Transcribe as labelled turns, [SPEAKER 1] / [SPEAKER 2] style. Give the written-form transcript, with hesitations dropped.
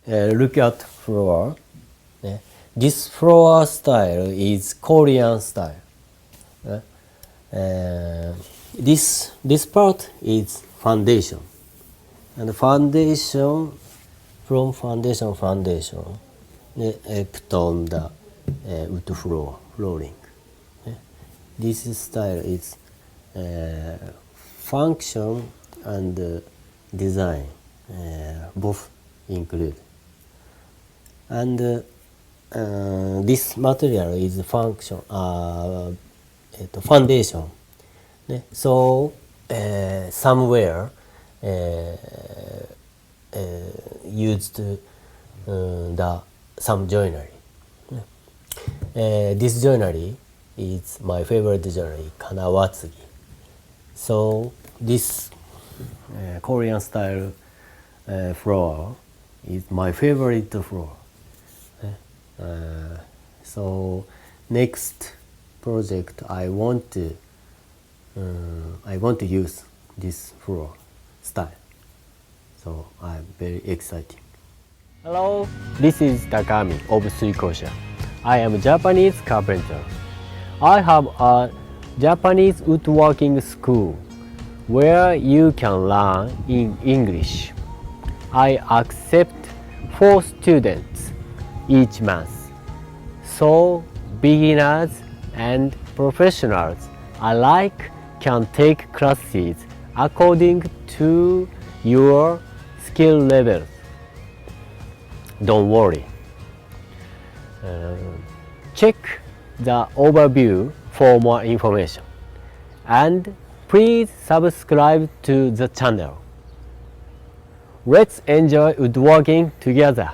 [SPEAKER 1] look at floor. This floor style is Korean style. This part is foundation, and foundation from foundation put on the wood flooring. This style is function and design both include, and this material is function foundation. So somewhere used some joinery. This joinery is my favorite joinery, Kanawatsugi. So this Korean style floor is my favorite floor. So next project I want to use this floor style. So I'm very excited. Hello, this is Takami of Suikosha. I am a Japanese carpenter. I have a Japanese woodworking school where you can learn in English. I accept 4 students each month, so beginners and professionals alike can take classes according to your skill level. Don't worry. Check the overview for more information, and please subscribe to the channel. Let's enjoy woodworking together.